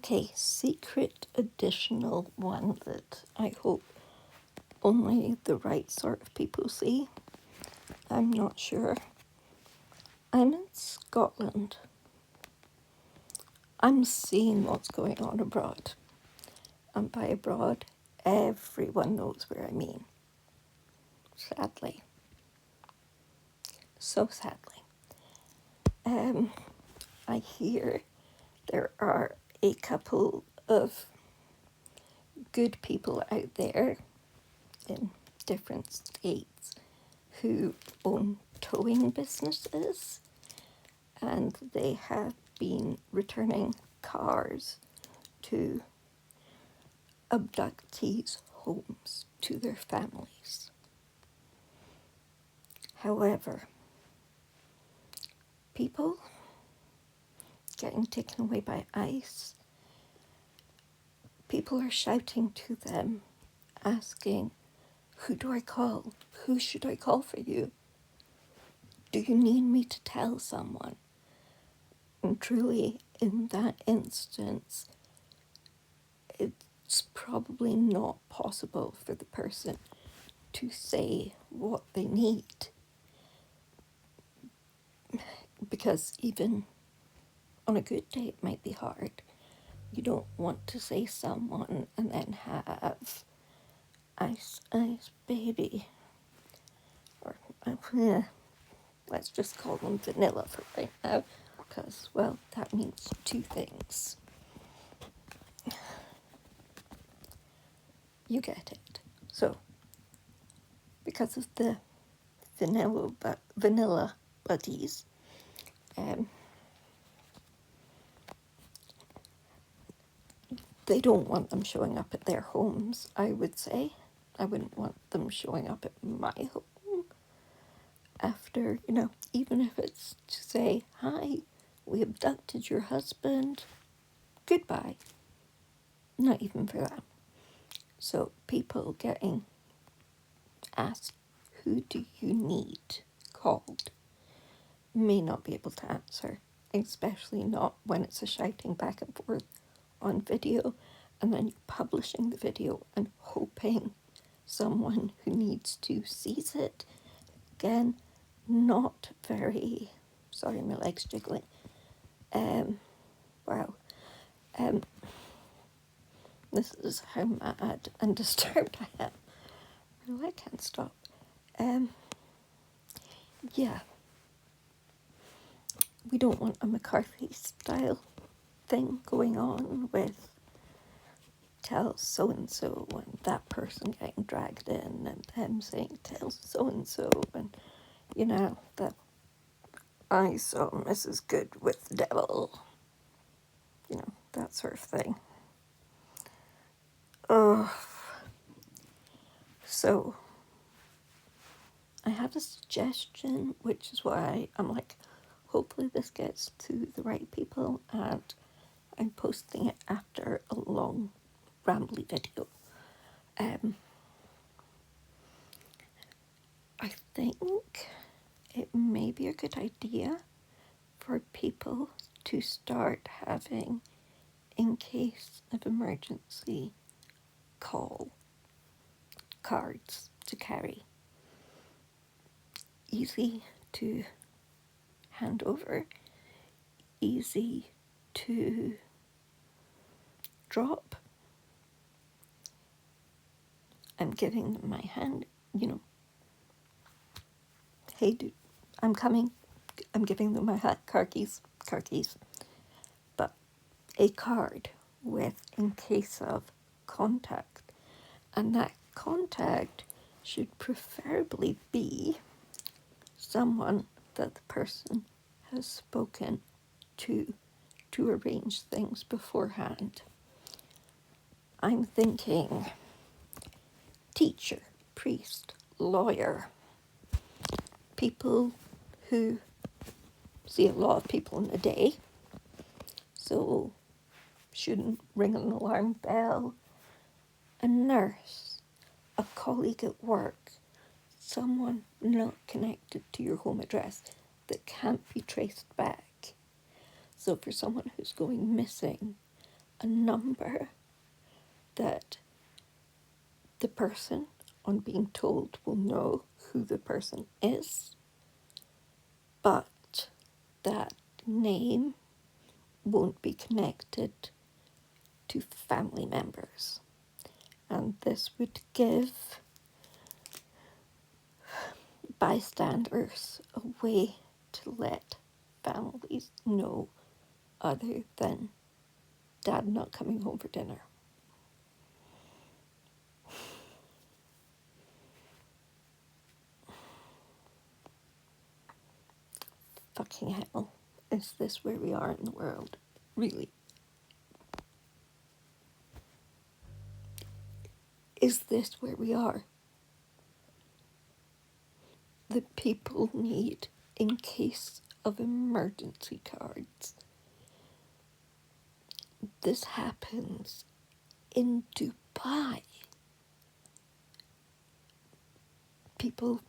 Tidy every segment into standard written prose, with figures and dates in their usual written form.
Okay, secret additional one that I hope only the right sort of people see. I'm not sure. I'm in Scotland. I'm seeing what's going on abroad. And by abroad, everyone knows where I mean. Sadly. So sadly. I hear there are a couple of good people out there in different states who own towing businesses, and they have been returning cars to abductees' homes to their families. However, people getting taken away by ICE, people are shouting to them, asking, who do I call? Who should I call for you? Do you need me to tell someone? And truly, in that instance, it's probably not possible for the person to say what they need, because even on a good day it might be hard. You don't want to say someone and then have ice, ice, baby, or let's just call them vanilla for right now, because, well, that means two things. You get it. So, because of the vanilla buddies, they don't want them showing up at their homes, I would say. I wouldn't want them showing up at my home after, even if it's to say, hi, we abducted your husband, goodbye. Not even for that. So people getting asked, who do you need called, may not be able to answer, especially not when it's a shouting back and forth on video, and then publishing the video and hoping someone who needs to sees it. Again, not very, sorry, my leg's jiggling. Wow. This is how mad and disturbed I am. My leg can't stop. Yeah. We don't want a McCarthy style thing going on with tell so-and-so and that person getting dragged in and them saying tell so-and-so and, that I saw Mrs. Good with the devil. That sort of thing. So I have a suggestion, which is why I'm like, hopefully this gets to the right people, and I'm posting it after a long, rambly video. I think it may be a good idea for people to start having, in case of emergency, call cards to carry. Easy to hand over, easy to drop. I'm giving them my hand, hey dude, I'm coming. I'm giving them my car keys, but a card with in case of contact. And that contact should preferably be someone that the person has spoken to arrange things beforehand. I'm thinking teacher, priest, lawyer, people who see a lot of people in a day, so shouldn't ring an alarm bell, a nurse, a colleague at work, someone not connected to your home address that can't be traced back. So for someone who's going missing, a number that the person, on being told, will know who the person is, but that name won't be connected to family members. And this would give bystanders a way to let families know other than dad not coming home for dinner. Fucking hell. Is this where we are in the world? Really? Is this where we are? That people need in case of emergency cards. This happens in Dubai. People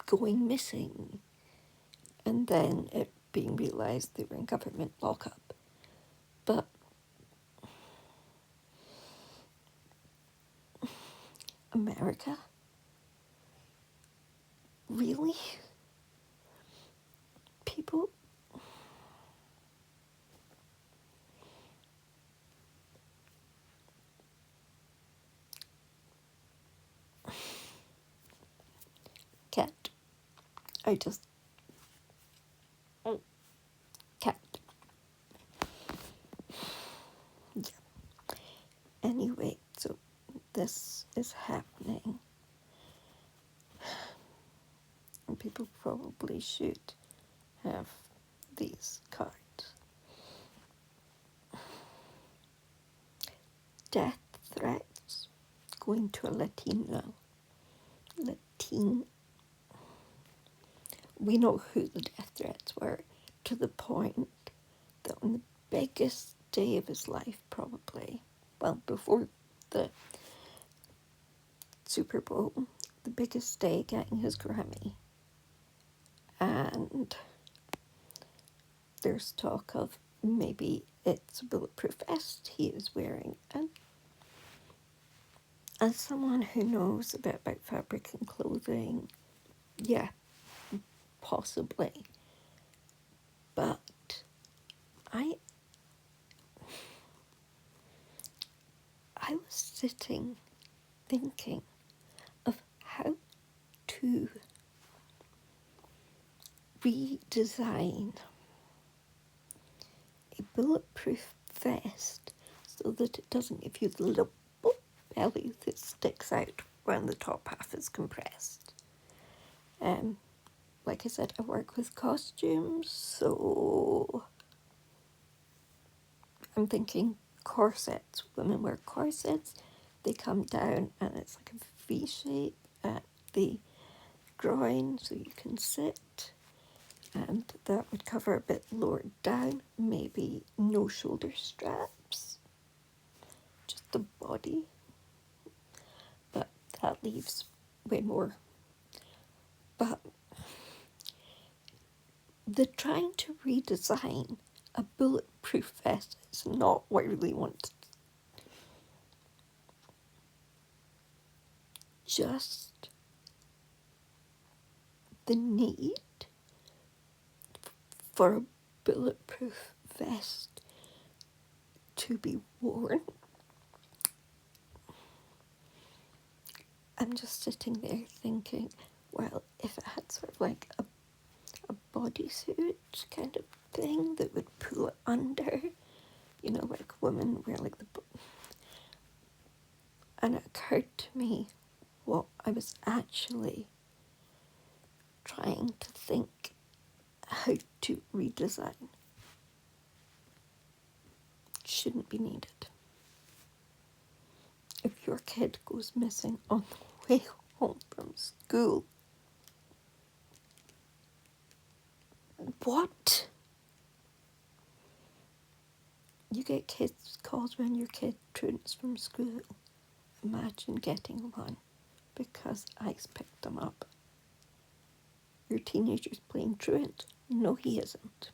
going missing and then it being realised they were in government lockup. But America? Really? People? Can't. I just can't. Yeah. Anyway, so this is happening. And people probably should have these cards. Death threats going to a Latino. We know who the death threats were, to the point that on the biggest day of his life, probably, well, before the Super Bowl, the biggest day getting his Grammy, and there's talk of maybe it's a bulletproof vest he is wearing. And as someone who knows a bit about fabric and clothing, yeah, possibly. But I was sitting thinking of how to redesign a bulletproof vest so that it doesn't give you the little belly that sticks out when the top half is compressed. Like I said, I work with costumes, so I'm thinking corsets. Women wear corsets, they come down and it's like a V shape at the groin so you can sit, and that would cover a bit lower down, maybe no shoulder straps, just the body, but that leaves way more. But the trying to redesign a bulletproof vest is not what I really want. Just the need for a bulletproof vest to be worn. I'm just sitting there thinking, well, if it had sort of like a bodysuit kind of thing that would pull it under, you know, like women wear like the... And it occurred to me what I was actually trying to think how to redesign shouldn't be needed. If your kid goes missing on the way home from school, what? You get kids calls when your kid truants from school. Imagine getting one because ICE picked them up. Your teenager's playing truant. No, he isn't.